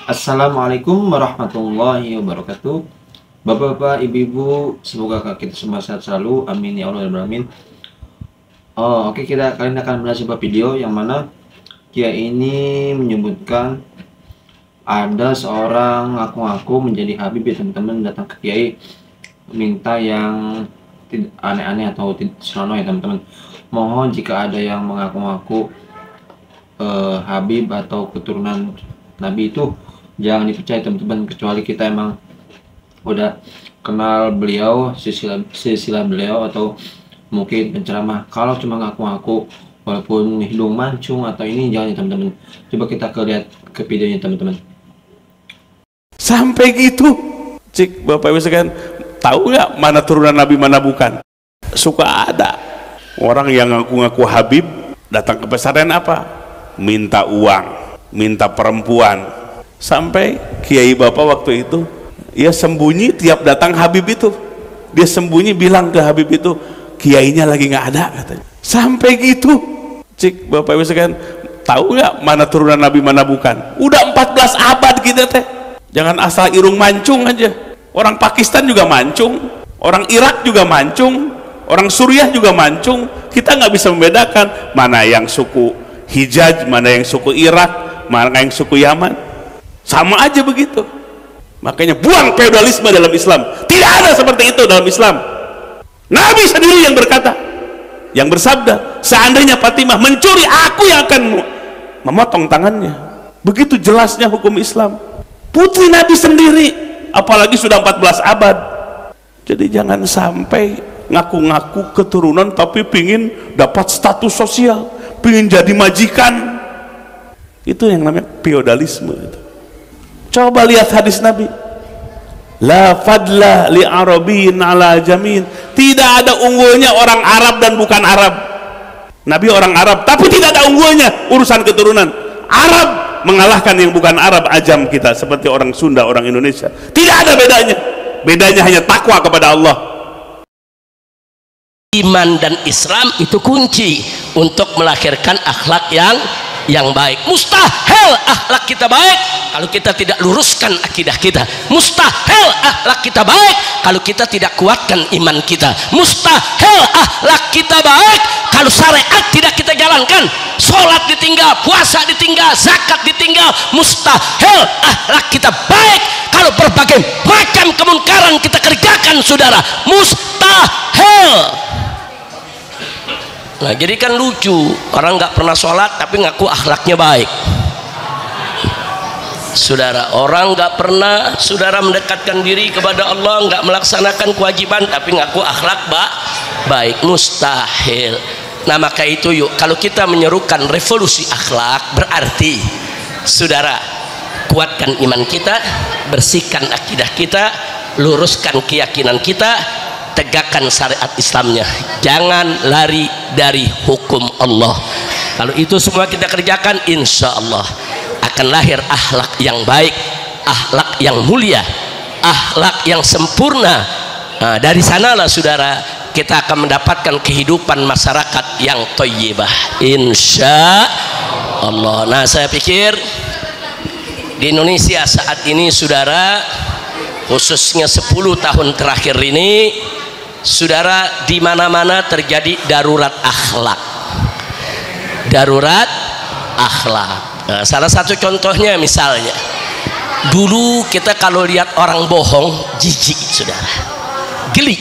Assalamualaikum warahmatullahi wabarakatuh. Bapak-bapak, ibu-ibu, semoga kita semua sehat selalu. Amin ya Allah ya Rabbal alamin. Oke, kalian akan melihat sebuah video yang mana Kia ini menyebutkan ada seorang ngaku-ngaku menjadi habib ya teman-teman, datang ke Kiai minta yang aneh-aneh atau senonoh ya teman-teman. Mohon jika ada yang mengaku-ngaku habib atau keturunan Nabi itu jangan dipercaya teman-teman, kecuali kita emang udah kenal beliau, silsilah beliau, atau mungkin penceramah. Kalau cuma ngaku-ngaku walaupun hidung mancung atau ini, jangan ya teman-teman. Coba kita lihat ke videonya teman-teman. Sampai gitu cik Bapak Ibu sekalian, tahu nggak mana turunan Nabi mana bukan? Suka ada orang yang ngaku-ngaku habib datang ke pesantren apa? Minta uang, minta perempuan. Sampai Kiai Bapak waktu itu ya sembunyi, tiap datang habib itu dia sembunyi bilang ke habib itu kiainya lagi nggak ada katanya. Sampai gitu cik Bapak Ibu sekalian, tahu nggak mana turunan Nabi mana bukan? Udah 14 abad kita teh. Jangan asal irung mancung aja. Orang Pakistan juga mancung, orang Irak juga mancung, orang Suriah juga mancung. Kita nggak bisa membedakan mana yang suku Hijaz, mana yang suku Irak, mana yang suku Yaman. Sama aja begitu. Makanya buang feodalisme dalam Islam. Tidak ada seperti itu dalam Islam. Nabi sendiri yang berkata, yang bersabda, seandainya Fatimah mencuri, aku yang akan memotong tangannya. Begitu jelasnya hukum Islam. Putri Nabi sendiri, apalagi sudah 14 abad. Jadi jangan sampai ngaku-ngaku keturunan tapi pingin dapat status sosial, pingin jadi majikan. Itu yang namanya feodalisme itu. Coba lihat hadis Nabi, la fadla li arabiyyin ala jamin. Tidak ada unggulnya orang Arab dan bukan Arab. Nabi orang Arab tapi tidak ada unggulnya urusan keturunan. Arab mengalahkan yang bukan Arab, ajam kita seperti orang Sunda, orang Indonesia. Tidak ada bedanya. Bedanya hanya takwa kepada Allah. Iman dan Islam itu kunci untuk melahirkan akhlak yang baik. Mustahil akhlak kita baik kalau kita tidak luruskan akidah kita. Mustahil akhlak kita baik kalau kita tidak kuatkan iman kita. Mustahil akhlak kita baik kalau syariat tidak kita jalankan. Sholat ditinggal, puasa ditinggal, zakat ditinggal. Mustahil akhlak kita baik kalau berbagai macam kemungkaran kita kerjakan, saudara. Mustahil. Nah, jadi kan lucu, orang nggak pernah sholat tapi ngaku akhlaknya baik. Saudara, orang nggak pernah saudara mendekatkan diri kepada Allah, nggak melaksanakan kewajiban tapi ngaku akhlak baik. Mustahil. Nah, maka itu yuk, kalau kita menyerukan revolusi akhlak, berarti saudara kuatkan iman kita, bersihkan akidah kita, luruskan keyakinan kita, tegakkan syariat Islamnya. Jangan lari dari hukum Allah. Kalau itu semua kita kerjakan, insya Allah akan lahir akhlak yang baik, akhlak yang mulia, akhlak yang sempurna. Nah, dari sanalah saudara kita akan mendapatkan kehidupan masyarakat yang thayyibah, insya Allah. Nah, saya pikir di Indonesia saat ini saudara, khususnya 10 tahun terakhir ini, saudara, di mana-mana terjadi darurat akhlak. Darurat akhlak. Nah, salah satu contohnya misalnya, dulu kita kalau lihat orang bohong jijik, saudara, geli,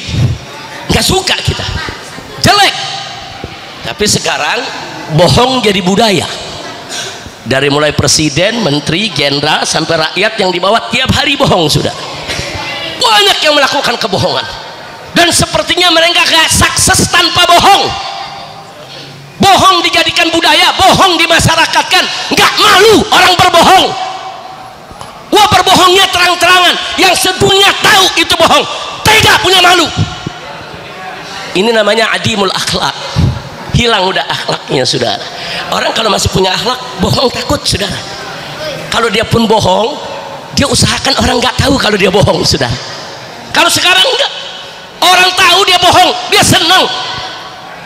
nggak suka kita, jelek. Tapi sekarang bohong jadi budaya. Dari mulai presiden, menteri, jenderal sampai rakyat yang di bawah tiap hari bohong, sudah banyak yang melakukan kebohongan. Dan sepertinya mereka gak sukses tanpa bohong. Bohong dijadikan budaya, bohong dimasyarakatkan. Gak malu orang berbohong. Wah, berbohongnya terang-terangan, yang sedunia tahu itu bohong, tidak punya malu. Ini namanya adimul akhlak. Hilang udah akhlaknya, saudara. Orang kalau masih punya akhlak, bohong takut, saudara. Kalau dia pun bohong, dia usahakan orang gak tahu kalau dia bohong, saudara. Kalau sekarang enggak, orang tahu dia bohong, dia senang,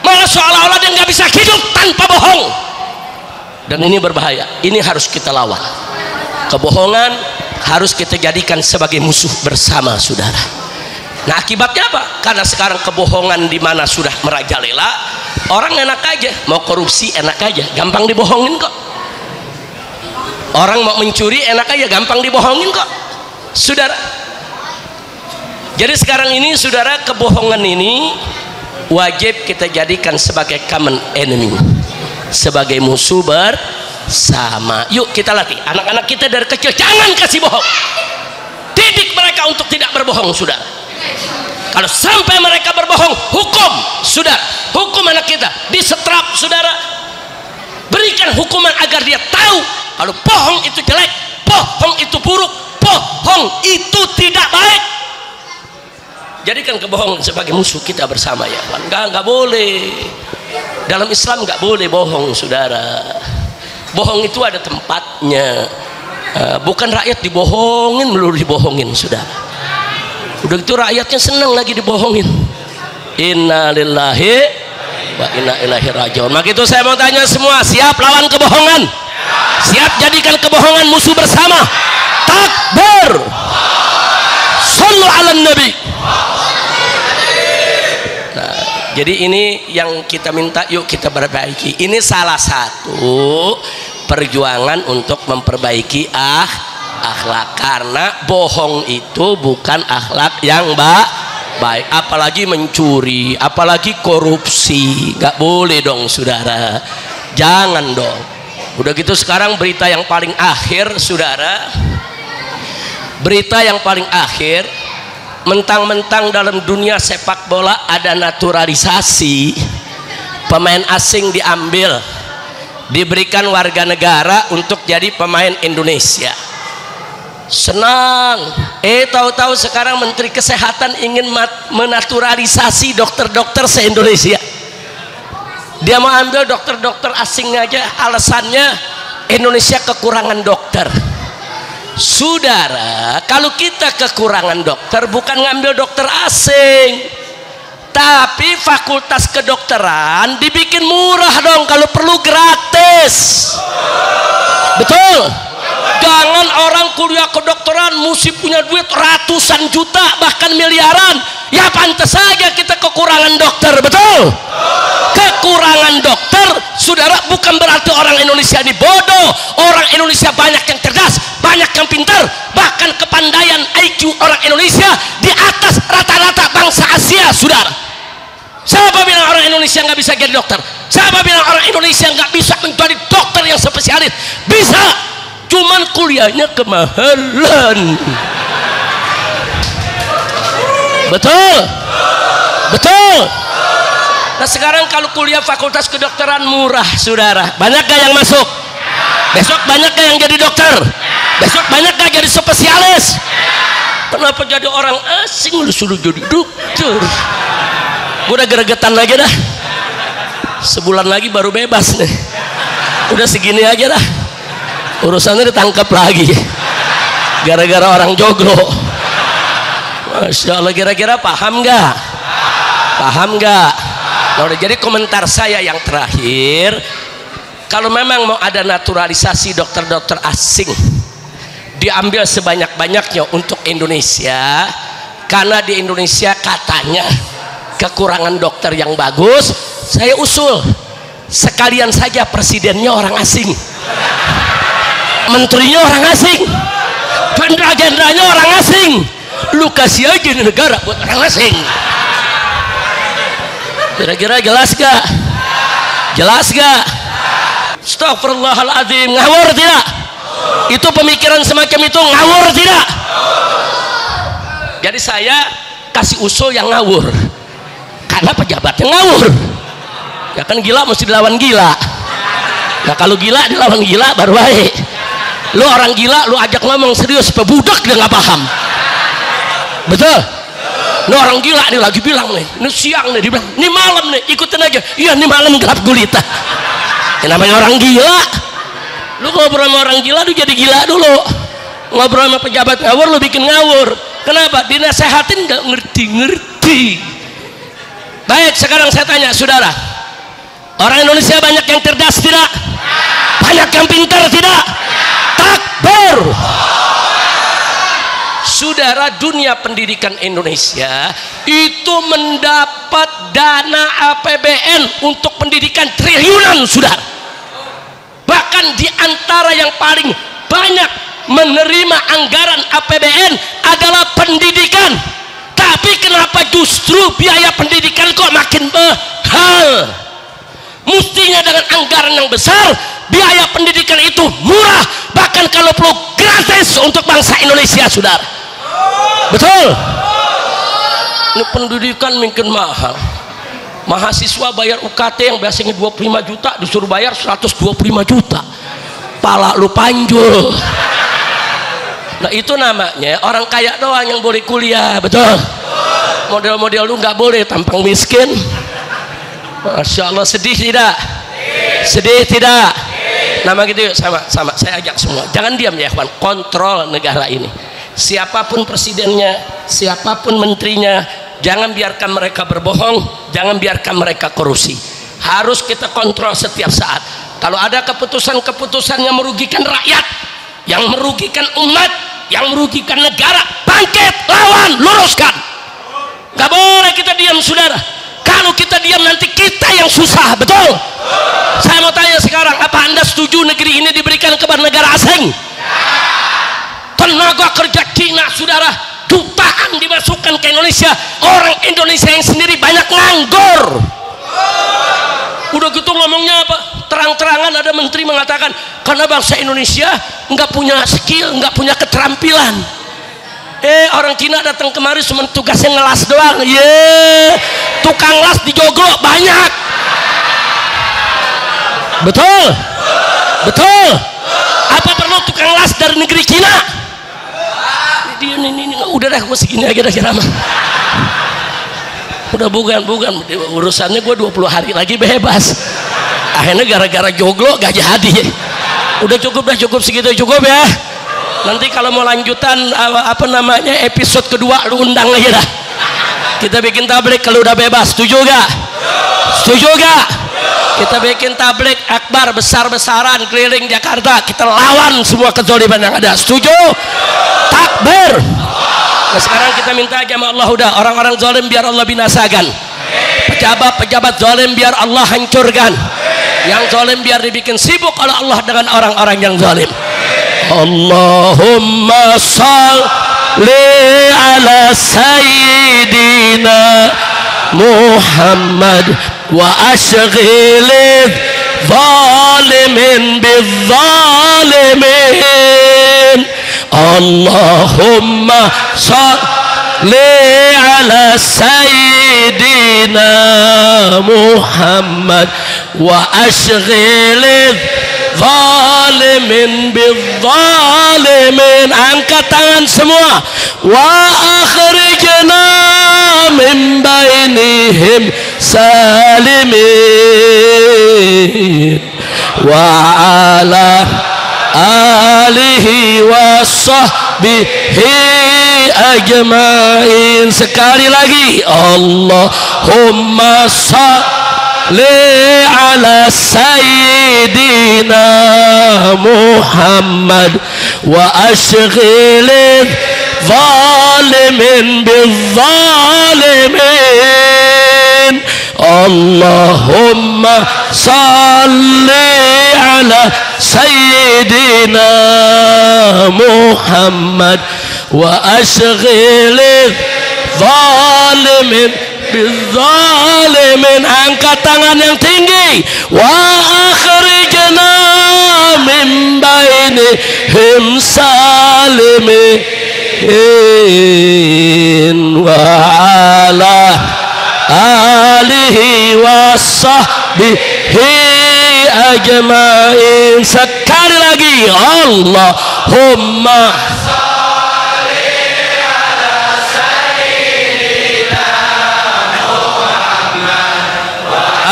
malah seolah-olah dia nggak bisa hidup tanpa bohong. Dan ini berbahaya, ini harus kita lawan. Kebohongan harus kita jadikan sebagai musuh bersama, saudara. Nah, akibatnya apa? Karena sekarang kebohongan di mana sudah merajalela, orang enak aja mau korupsi, enak aja, gampang dibohongin kok. Orang mau mencuri enak aja, gampang dibohongin kok, saudara. Jadi sekarang ini, saudara, kebohongan ini wajib kita jadikan sebagai common enemy, sebagai musuh bersama. Yuk kita latih anak-anak kita dari kecil, jangan kasih bohong. Didik mereka untuk tidak berbohong, saudara. Kalau sampai mereka berbohong, hukum, saudara, hukum anak kita, disetrap, saudara. Berikan hukuman agar dia tahu kalau bohong itu jelek, bohong itu buruk, bohong itu tidak baik. Jadikan kebohongan sebagai musuh kita bersama, ya kan? Nggak boleh. Dalam Islam nggak boleh bohong, saudara. Bohong itu ada tempatnya. Bukan rakyat dibohongin melulu dibohongin, saudara. Udah gitu rakyatnya senang lagi dibohongin. Innalillahi wa inna ilaihi rajiun. Maka itu saya mau tanya semua, siap lawan kebohongan? Siap jadikan kebohongan musuh bersama? Takbir. Sallu ala nabi. Nah, jadi ini yang kita minta, yuk kita perbaiki. Ini salah satu perjuangan untuk memperbaiki akhlak, karena bohong itu bukan akhlak yang baik, apalagi mencuri, apalagi korupsi. Nggak boleh dong, saudara, jangan dong. Udah gitu sekarang berita yang paling akhir, saudara, berita yang paling akhir, mentang-mentang dalam dunia sepak bola ada naturalisasi, pemain asing diambil, diberikan warga negara untuk jadi pemain Indonesia. Senang. Tahu-tahu sekarang Menteri Kesehatan ingin menaturalisasi dokter-dokter se-Indonesia. Dia mau ambil dokter-dokter asing aja, alasannya Indonesia kekurangan dokter. Saudara, kalau kita kekurangan dokter, bukan ngambil dokter asing, tapi fakultas kedokteran dibikin murah dong, kalau perlu gratis. Betul? Jangan orang kuliah kedokteran mesti punya duit ratusan juta bahkan miliaran. Ya pantas saja kita kekurangan dokter, betul? Kekurangan dokter, saudara, bukan berarti orang Indonesia ini bodoh. Orang Indonesia banyak yang cerdas, banyak yang pintar, bahkan kepandaian IQ orang Indonesia di atas rata-rata bangsa Asia, saudara. Siapa bilang orang Indonesia nggak bisa jadi dokter? Siapa bilang orang Indonesia nggak bisa menjadi dokter yang spesialis? Bisa, cuman kuliahnya kemahalan. Betul? Betul? Nah sekarang kalau kuliah fakultas kedokteran murah, saudara, banyak gak yang masuk? Besok banyak gak yang jadi dokter? Besok banyak gak jadi spesialis? Kenapa jadi orang asing lu suruh jadi dokter? Gue udah gregetan lagi dah. Sebulan lagi baru bebas nih. Udah segini aja dah. Urusannya ditangkap lagi gara-gara orang joglo. Masya Allah, kira-kira paham nggak? Paham nggak? Nah, udah, jadi komentar saya yang terakhir, kalau memang mau ada naturalisasi dokter-dokter asing, diambil sebanyak-banyaknya untuk Indonesia, karena di Indonesia katanya kekurangan dokter yang bagus. Saya usul sekalian saja presidennya orang asing, menterinya orang asing, jenderal-jenderalnya orang asing. Lu kasih aja di negara buat orang asing. Kira-kira jelas gak? Jelas gak? Astagfirullahaladzim, ngawur tidak? Itu pemikiran semacam itu ngawur tidak? Jadi saya kasih usul yang ngawur, karena pejabatnya ngawur. Ya kan, gila mesti dilawan gila. Nah kalau gila dilawan gila baru baik. Lu orang gila lu ajak ngomong serius, pebudak dia nggak paham. Betul? Ini orang gila nih lagi bilang nih, ini siang nih, dia bilang, ini malam nih, ikutin aja. Iya, ini malam gelap gulita. Yang namanya orang gila. Lu ngobrol sama orang gila, lu jadi gila dulu. Ngobrol sama pejabat ngawur, lu bikin ngawur. Kenapa? Dinasehatin nggak ngerti-ngerti. Baik, sekarang saya tanya, saudara, orang Indonesia banyak yang cerdas tidak? Banyak yang pintar tidak? Takbir. saudara, dunia pendidikan Indonesia itu mendapat dana APBN untuk pendidikan triliunan, saudara. Bahkan di antara yang paling banyak menerima anggaran APBN adalah pendidikan. Tapi kenapa justru biaya pendidikan kok makin mahal? Mestinya dengan anggaran yang besar, biaya pendidikan itu murah, bahkan kalau perlu gratis untuk bangsa Indonesia, saudara. Betul? Ini pendidikan mungkin mahal. Mahasiswa bayar UKT yang biasanya 25 juta disuruh bayar 125 juta. Pala lu panjul. Nah itu namanya orang kaya doang yang boleh kuliah. Betul? Model-model lu nggak boleh, tampang miskin. Masya Allah, sedih tidak? Sedih tidak? Nama gitu yuk, sama saya ajak semua, jangan diam ya kawan, kontrol negara ini. Siapapun presidennya, siapapun menterinya, jangan biarkan mereka berbohong, jangan biarkan mereka korupsi. Harus kita kontrol setiap saat. Kalau ada keputusan-keputusan yang merugikan rakyat, yang merugikan umat, yang merugikan negara, bangkit, lawan, luruskan. Gak boleh kita diam, saudara. Kalau kita diam nanti kita yang susah. Betul? Saya mau tanya sekarang, apa Anda setuju negeri ini diberikan kepada negara asing? Tenaga kerja Cina, saudara, jutaan dimasukkan ke Indonesia. Orang Indonesia yang sendiri banyak nganggur. Udah gitu ngomongnya apa? Terang-terangan ada menteri mengatakan karena bangsa Indonesia nggak punya skill, nggak punya keterampilan. Orang Cina datang kemari cuma tugasnya ngelas doang. Tukang las di Joglo banyak. Betul? Betul? Apa perlu tukang las dari negeri Cina? Ini udah dah, gue segini aja dah ceramah. Udah bukan urusannya gue 20 hari lagi bebas. Akhirnya gara-gara Joglo gak jadi. Udah cukup segitu, cukup ya. Nanti kalau mau lanjutan episode kedua lu undang aja dah. Kita bikin tablik kalau udah bebas. Setuju gak? Setuju gak? Kita bikin tablik akbar besar-besaran keliling Jakarta. Kita lawan semua kezaliman yang ada. Setuju? Takbir. Nah sekarang kita minta aja sama Allah, udah orang-orang zalim biar Allah binasakan. Pejabat-pejabat zalim biar Allah hancurkan. Yang zalim biar dibikin sibuk oleh Allah dengan orang-orang yang zalim. Allahumma salli ala sayyidina Muhammad wa ashghil zalimin bizzalimin. Allahumma salli ala sayyidina Muhammad wa ashghil zalimin bizzalimin. Angkat tangan semua. Wa akhrijna min bainihim salimin wa ala alihi wa sahbihi ajmain. Sekali lagi, Allahumma salli ala sayyidina Muhammad wa ashghil zalimin bizzalimin. Allahumma salli ala sayyidina Muhammad wa ashghil zalimin bizzalimin. Angkat tangan yang tinggi. Wa akhrijna min bainihim salimin wa ala alihi wa sahbihi ajmain. Sekali lagi, Allahumma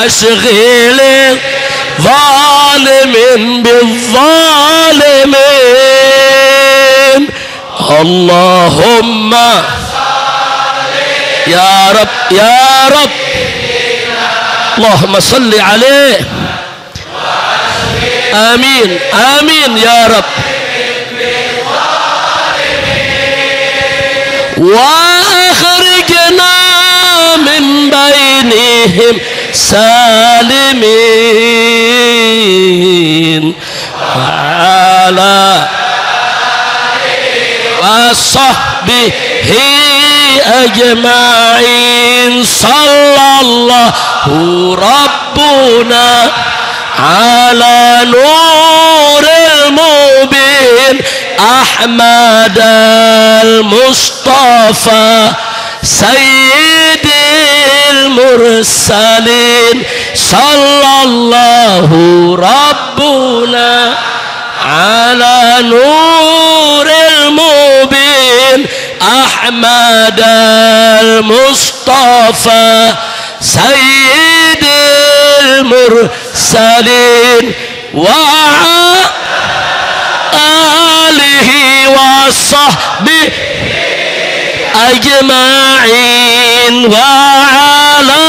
ashghil zalimin bizzalimin. Allahumma ya Rabb ya Rabb, Allahumma salli alaih. Amin amin ya Rabb. وأخرجنا من بينهم سالمين وعلى وصحبه أجمعين صلى الله ربنا على نور المبين أحمد المصطفى سيد المرسلين صلى الله ربنا على نور المبين أحمد المصطفى سيد المرسلين وآله وصحبه أجمعين وعلى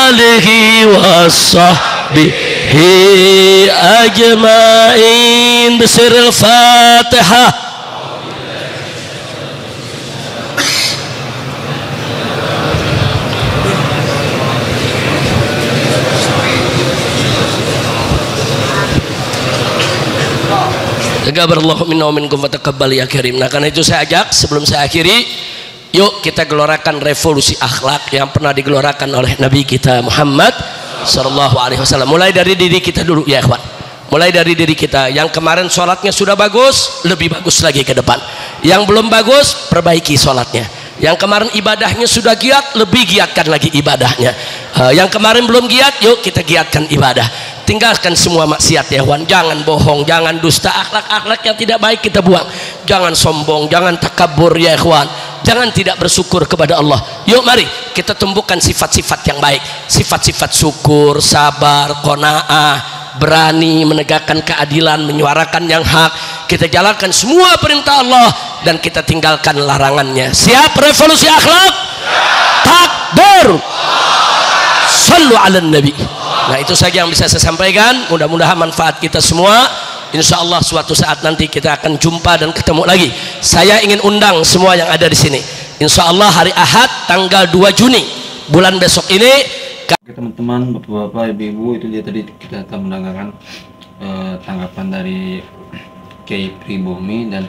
آله وصحبه أجمعين بسر الفاتحة. Taqabbalallahu minna wa minkum wa taqabbal ya karim. Nah, karena itu saya ajak sebelum saya akhiri, yuk kita gelorakan revolusi akhlak yang pernah digelorakan oleh Nabi kita Muhammad sallallahu alaihi wasallam. Mulai dari diri kita dulu ya ikhwan. Mulai dari diri kita. Yang kemarin sholatnya sudah bagus, lebih bagus lagi ke depan. Yang belum bagus, perbaiki sholatnya. Yang kemarin ibadahnya sudah giat, lebih giatkan lagi ibadahnya. Yang kemarin belum giat, yuk kita giatkan ibadah. Tinggalkan semua maksiat ya ikhwan. Jangan bohong, jangan dusta, akhlak-akhlak yang tidak baik kita buang. Jangan sombong, jangan takabur ya ikhwan. Jangan tidak bersyukur kepada Allah. Yuk mari kita tumbuhkan sifat-sifat yang baik. Sifat-sifat syukur, sabar, qanaah, berani menegakkan keadilan, menyuarakan yang hak. Kita jalankan semua perintah Allah dan kita tinggalkan larangannya. Siap revolusi akhlak? Takbir. Sallu ala nabi. Nah, itu saja yang bisa saya sampaikan. Mudah-mudahan manfaat kita semua. Insya Allah suatu saat nanti kita akan jumpa dan ketemu lagi. Saya ingin undang semua yang ada di sini. Insya Allah hari Ahad tanggal 2 Juni bulan besok ini. Oke teman-teman, bapak-bapak, ibu-ibu, itu dia tadi kita akan mendengarkan tanggapan dari Kiai Pribumi dan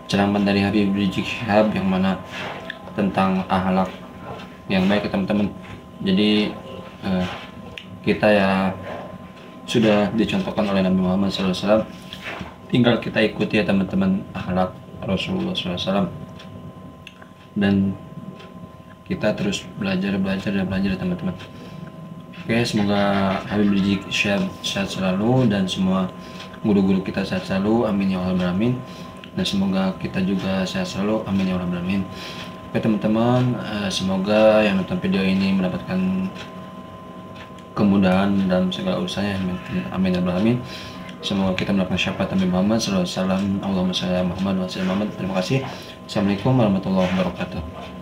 ceramah dari Habib Rizik Syihab yang mana tentang akhlak yang baik teman-teman. Jadi kita ya sudah dicontohkan oleh Nabi Muhammad SAW, tinggal kita ikuti ya teman-teman akhlak Rasulullah SAW, dan kita terus belajar ya teman-teman. Oke, semoga Habib Rizik Syihab sehat selalu dan semua guru-guru kita sehat selalu, amin ya Allah amin. Dan semoga kita juga sehat selalu, amin ya Allah amin. Oke teman-teman, semoga yang nonton video ini mendapatkan kemudahan dalam segala urusannya, amin ya Allah amin. Semoga kita mendapatkan syafaat Nabi Muhammad SAW. Allahumma shalli ala Muhammad wa sallim Muhammad. Terima kasih. Assalamualaikum warahmatullahi wabarakatuh.